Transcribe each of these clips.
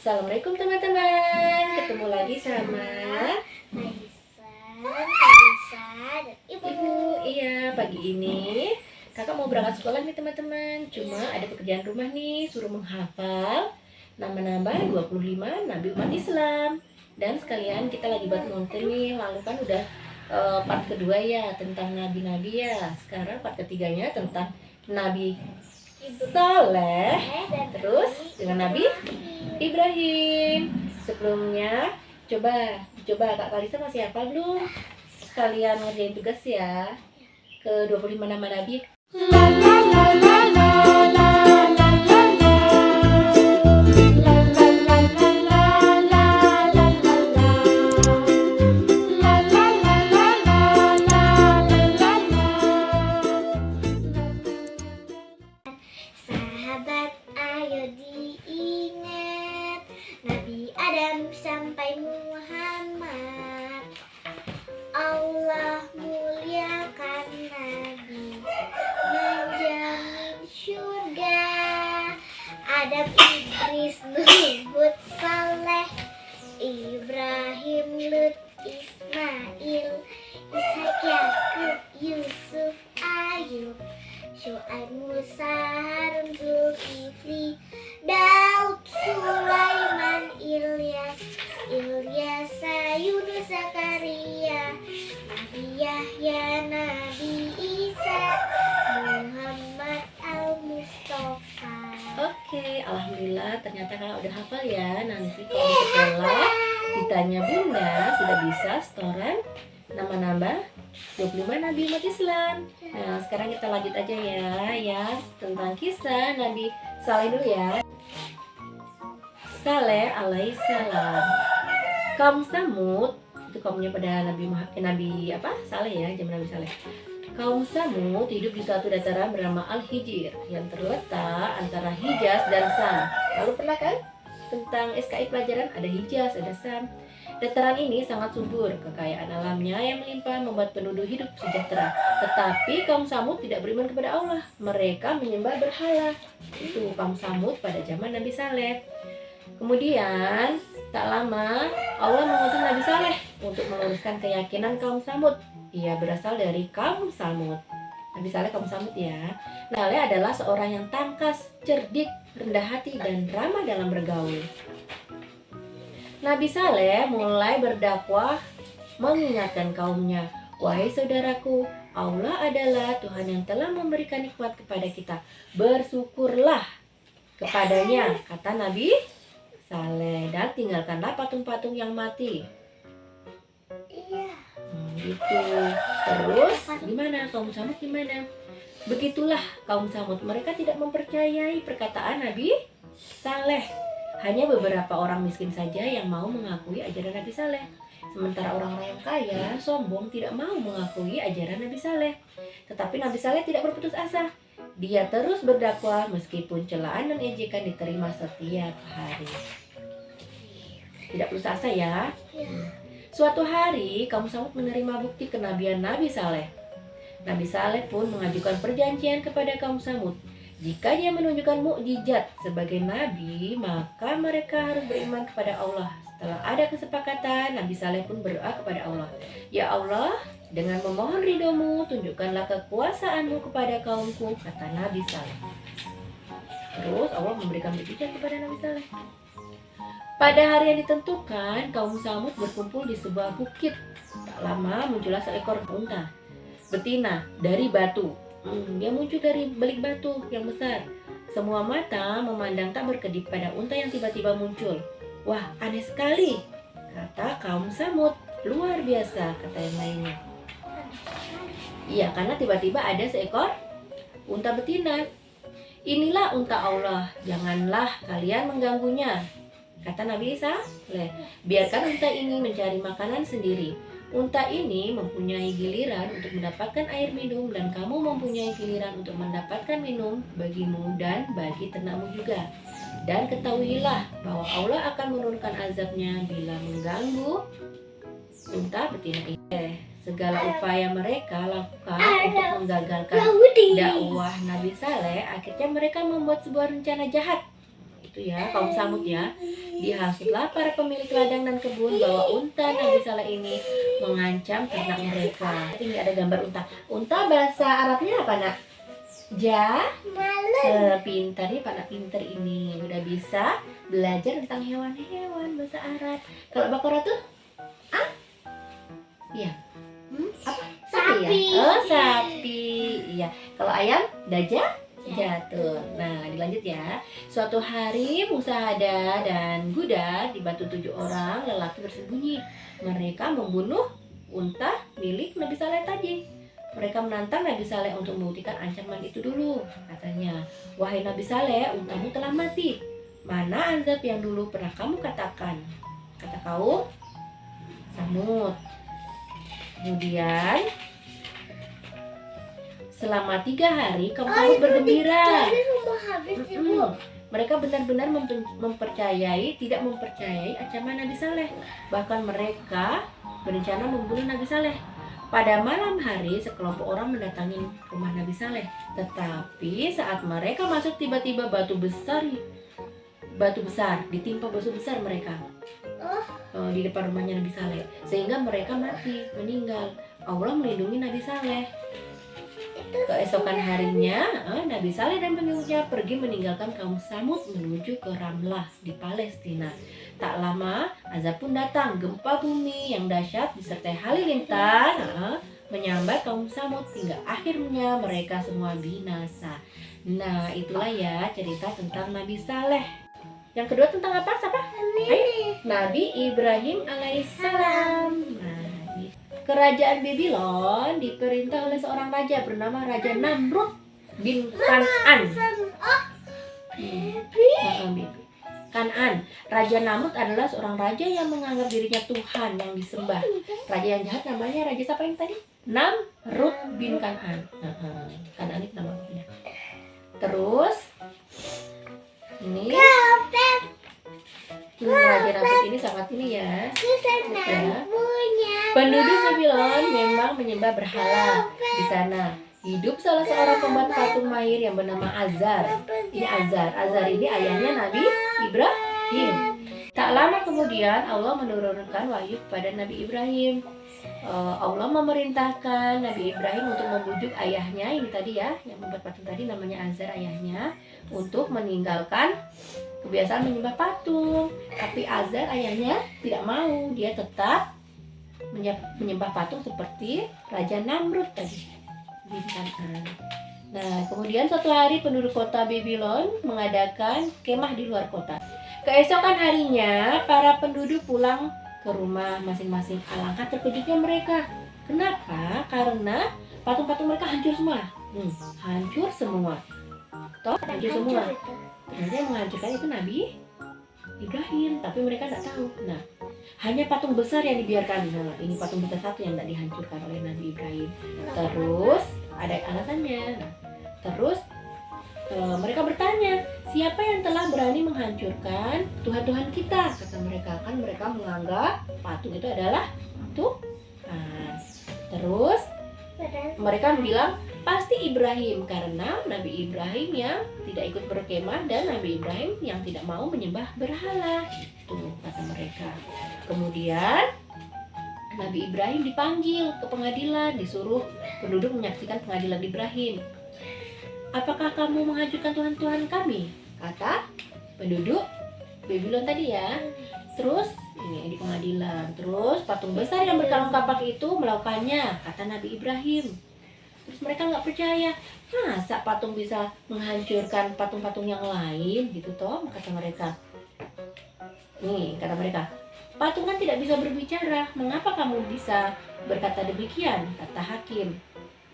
Assalamualaikum teman-teman. Ketemu lagi sama Kalisa dan Ibu. Iya, pagi ini kakak mau berangkat sekolah nih teman-teman. Cuma ada pekerjaan rumah nih, suruh menghafal nama-nama 25 Nabi umat Islam. Dan sekalian kita lagi buat konten nih. Lalu kan udah part kedua ya tentang nabi-nabi ya. Sekarang part ketiganya tentang Nabi Saleh, terus dengan Nabi Ibrahim. Sebelumnya coba Kak Kalisa masih hafal belum? Sekalian ngerjain tugas ya ke 25 nama Nabi. Sahabat, ayo diingat Nabi Adam sampai Muhammad. Allah muliakan Nabi, menjamin surga. Adam, Idris, Nuh, Hud, Saleh, Ibrahim, Lut, Ismail, Ishak, Yakub, Yusuf, Ayub, Syuaib, Musa, Harun, Zulkifli, Daud, Sulaiman, Ilyas, Yunus, Zakaria, Nabi Yahya, Nabi Isa, Muhammad Al-Mustafa. Oke, alhamdulillah ternyata kakak udah hafal ya. Nanti kalau di sekolah ditanya Bunda sudah bisa setoran nama-nama 25 Nabi umat Islam. Nah, sekarang kita lanjut aja ya tentang kisah Nabi Saleh dulu ya. Saleh alaihissalam. Kaum Samud itu kaumnya pada Nabi Saleh ya, zaman Nabi Saleh. Kaum Samud hidup di suatu dataran bernama Al-Hijr yang terletak antara Hijaz dan Sam. Lalu pernah kan tentang SKI pelajaran ada Hijaz, ada Sam. Dataran ini sangat subur, kekayaan alamnya yang melimpah membuat penduduk hidup sejahtera. Tetapi kaum Samud tidak beriman kepada Allah. Mereka menyembah berhala. Itu kaum Samud pada zaman Nabi Saleh. Kemudian tak lama Allah mengutus Nabi Saleh untuk meluruskan keyakinan kaum Samud. Ia berasal dari kaum Samud. Nabi Saleh kaum Samud ya. Saleh adalah seorang yang tangkas, cerdik, rendah hati, dan ramah dalam bergaul. Nabi Saleh mulai berdakwah mengingatkan kaumnya, "Wahai saudaraku, Allah adalah Tuhan yang telah memberikan nikmat kepada kita. Bersyukurlah kepadanya," kata Nabi Saleh, "dan tinggalkanlah patung-patung yang mati." Iya. Gitu. Terus gimana kaum Samud gimana? Begitulah kaum Samud, mereka tidak mempercayai perkataan Nabi Saleh. Hanya beberapa orang miskin saja yang mau mengakui ajaran Nabi Saleh. Sementara orang-orang yang kaya, sombong, tidak mau mengakui ajaran Nabi Saleh. Tetapi Nabi Saleh tidak berputus asa. Dia terus berdakwah meskipun celaan dan ejekan diterima setiap hari. Tidak putus asa ya. Suatu hari, kaum Samud menerima bukti kenabian Nabi Saleh. Nabi Saleh pun mengajukan perjanjian kepada kaum Samud. Jika dia menunjukkan mukjizat sebagai nabi, maka mereka harus beriman kepada Allah. Setelah ada kesepakatan, Nabi Saleh pun berdoa kepada Allah. "Ya Allah, dengan memohon ridhomu, tunjukkanlah kekuasaanmu kepada kaumku," kata Nabi Saleh. Terus Allah memberikan mukjizat kepada Nabi Saleh. Pada hari yang ditentukan, kaum Samud berkumpul di sebuah bukit. Tak lama muncullah seekor unta betina dari batu. Dia muncul dari balik batu yang besar. Semua mata memandang tak berkedip pada unta yang tiba-tiba muncul. "Wah, aneh sekali," kata kaum Samud. "Luar biasa," kata yang lainnya. Iya, karena tiba-tiba ada seekor unta betina. "Inilah unta Allah, janganlah kalian mengganggunya," kata Nabi Saleh. "Biarkan unta ini mencari makanan sendiri. Unta ini mempunyai giliran untuk mendapatkan air minum, dan kamu mempunyai giliran untuk mendapatkan minum bagimu dan bagi ternakmu juga. Dan ketahuilah bahwa Allah akan menurunkan azabnya bila mengganggu unta betina ini." Segala upaya mereka lakukan untuk menggagalkan dakwah Nabi Saleh, akhirnya mereka membuat sebuah rencana jahat. Itu ya, kaum Samud ya. Dihasutlah para pemilik ladang dan kebun bahwa unta Nabi Saleh ini mengancam ternak mereka. Ini ada gambar unta. Unta bahasa Arabnya apa, Nak? Pintar ya, Pak, pintar ini. Udah bisa belajar tentang hewan-hewan bahasa Arab. Kalau Baqarah tuh? Iya. Apa? Sapi ya? Oh, sapi. Iya. Kalau ayam? Jatuh. Nah, dilanjut ya. Suatu hari Musa Hada dan Guda dibantu 7 orang lelaki bersembunyi. Mereka membunuh unta milik Nabi Saleh tadi. Mereka menantang Nabi Saleh untuk membuktikan ancaman itu dulu. Katanya, wahai Nabi Saleh, untamu telah mati. Mana azab yang dulu pernah kamu katakan? Kata kaum Samud. Kemudian selama 3 hari kaum Samud bergembira. Mereka benar-benar tidak mempercayai ancaman Nabi Saleh. Bahkan mereka berencana membunuh Nabi Saleh. Pada malam hari sekelompok orang mendatangi rumah Nabi Saleh. Tetapi saat mereka masuk tiba-tiba batu besar ditimpa batu besar mereka di depan rumahnya Nabi Saleh, sehingga mereka meninggal. Allah melindungi Nabi Saleh. Keesokan harinya Nabi Saleh dan pengikutnya pergi meninggalkan kaum Samud menuju ke Ramlah di Palestina. Tak lama azab pun datang, gempa bumi yang dahsyat disertai halilintar menyambar kaum Samud hingga akhirnya mereka semua binasa. Nah, itulah ya cerita tentang Nabi Saleh. Yang kedua tentang apa? Siapa? Nabi Ibrahim alaihissalam. Kerajaan Babylon diperintah oleh seorang raja bernama Raja Namrud bin Kan'an. Kan'an. Raja Namrud adalah seorang raja yang menganggap dirinya Tuhan yang disembah. Raja yang jahat namanya raja siapa yang tadi? Namrud bin Kan'an. Kan'an itu nama bapaknya. Terus ini Raja Namrud ini sangat ini ya. Penduduk Babylon memang menyembah berhala di sana. Hidup salah seorang pembuat patung mahir yang bernama Azar. Ini Azar. Azar ini ayahnya Nabi Ibrahim. Tak lama kemudian Allah menurunkan wahyu kepada Nabi Ibrahim. Allah memerintahkan Nabi Ibrahim untuk membujuk ayahnya ini tadi ya, yang membuat patung tadi namanya Azar ayahnya, untuk meninggalkan kebiasaan menyembah patung. Tapi Azar ayahnya tidak mau, dia tetap menyembah patung seperti Raja Namrud tadi. Nah, kemudian suatu hari penduduk kota Babylon mengadakan kemah di luar kota. Keesokan harinya para penduduk pulang ke rumah masing-masing. Alangkah terkejutnya mereka. Kenapa? Karena patung-patung mereka hancur semua. Hancur semua. Hancur semua. Ternyata yang menghancurkan itu Nabi Ibrahim, tapi mereka tidak tahu. Nah, hanya patung besar yang dibiarkan. Nah, ini patung besar satu yang tidak dihancurkan oleh Nabi Ibrahim. Terus ada alasannya. Terus mereka bertanya, siapa yang telah berani menghancurkan Tuhan-Tuhan kita? Kata mereka, kan mereka menganggap patung itu adalah Tuhan. Terus mereka bilang pasti Ibrahim, karena Nabi Ibrahim yang tidak ikut berkemah dan Nabi Ibrahim yang tidak mau menyembah berhala. Itu kata mereka. Kemudian Nabi Ibrahim dipanggil ke pengadilan, disuruh penduduk menyaksikan pengadilan Ibrahim. Apakah kamu menghancurkan Tuhan-Tuhan kami? Kata penduduk Babylon tadi ya. Terus ini di pengadilan. Terus patung besar yang berkalung kapak itu melakukannya, kata Nabi Ibrahim. Terus mereka nggak percaya, masa patung bisa menghancurkan patung-patung yang lain gitu toh, kata mereka. Nih kata mereka, patung kan tidak bisa berbicara, mengapa kamu bisa berkata demikian? Kata hakim.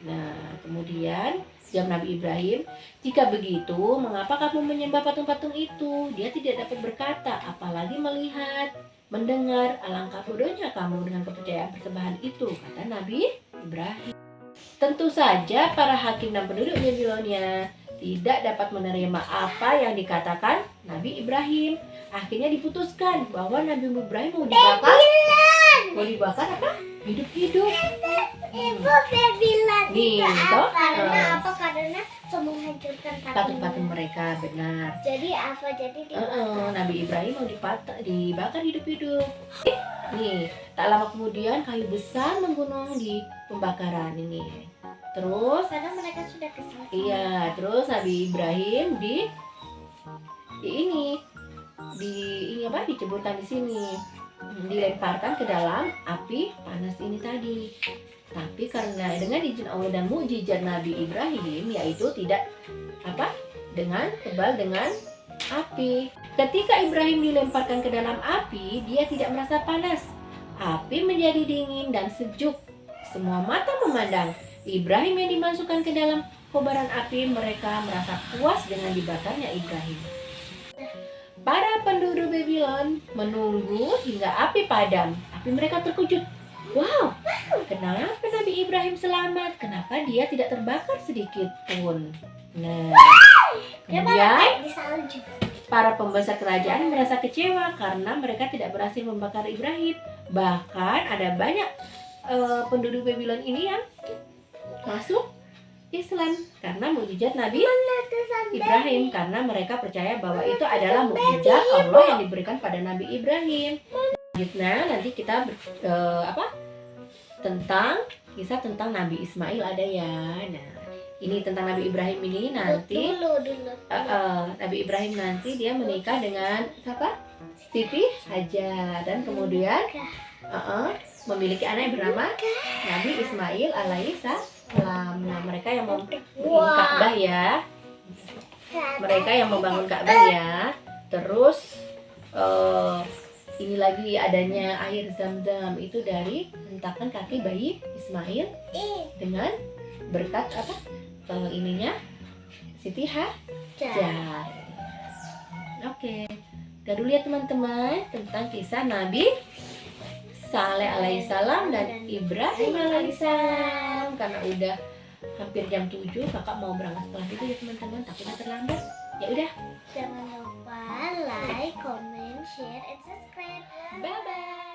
Nah kemudian jawab Nabi Ibrahim, jika begitu mengapa kamu menyembah patung-patung itu? Dia tidak dapat berkata, apalagi melihat, mendengar. Alangkah bodohnya kamu dengan kepercayaan persembahan itu, kata Nabi Ibrahim. Tentu saja para hakim dan penduduk Babilonia tidak dapat menerima apa yang dikatakan Nabi Ibrahim. Akhirnya diputuskan bahwa Nabi Ibrahim mau dibakar apa? Hidup-hidup. Ibu saya bilang Nih, itu toh? apa? Karena apa? Karena semua menghancurkan patung-patung mereka, benar. Jadi apa? Jadi Nabi Ibrahim mau dibakar hidup-hidup. Nih, tak lama kemudian kayu besar menggunung di pembakaran ini. Terus, karena mereka sudah kesal. iya, terus Nabi Ibrahim diceburkan di sini, dilemparkan ke dalam api panas ini tadi. Tapi karena dengan izin Allah dan mukjizat Nabi Ibrahim, yaitu tidak kebal dengan api. Ketika Ibrahim dilemparkan ke dalam api, dia tidak merasa panas. Api menjadi dingin dan sejuk. Semua mata memandang Ibrahim yang dimasukkan ke dalam kobaran api. Mereka merasa puas dengan dibakarnya Ibrahim. Para penduduk Babylon menunggu hingga api padam. Tapi mereka terkejut. Wow, kenapa Nabi Ibrahim selamat? Kenapa dia tidak terbakar sedikit pun? Nah, kemudian Di salju. para pembesar kerajaan merasa kecewa karena mereka tidak berhasil membakar Ibrahim. Bahkan ada banyak penduduk Babylon ini yang masuk Islam karena mukjizat Nabi Ibrahim, karena mereka percaya bahwa itu adalah mukjizat Allah yang diberikan pada Nabi Ibrahim. Selanjutnya nanti kita kisah tentang Nabi Ismail ada ya. Nah, ini tentang Nabi Ibrahim ini nanti. Dulu. Nabi Ibrahim nanti dia menikah dengan siapa? Siti Hajar, dan kemudian memiliki anak yang bernama Nabi Ismail alaihissalam. Nah, mereka yang membangun Ka'bah ya. Mereka yang membangun Ka'bah ya. Terus ini lagi adanya air Zam-Zam itu dari hentakan kaki bayi Ismail dengan berkat ininya Siti Hajar. Oke. Kita dulu ya teman-teman tentang kisah Nabi Saleh alaihissalam dan Ibrahim alaihissalam. Karena udah hampir jam 7, kakak mau berangkat sekolah dulu ya teman-teman, takutnya terlambat. Ya udah. Jangan lupa like, comment, share, and subscribe. Bye bye.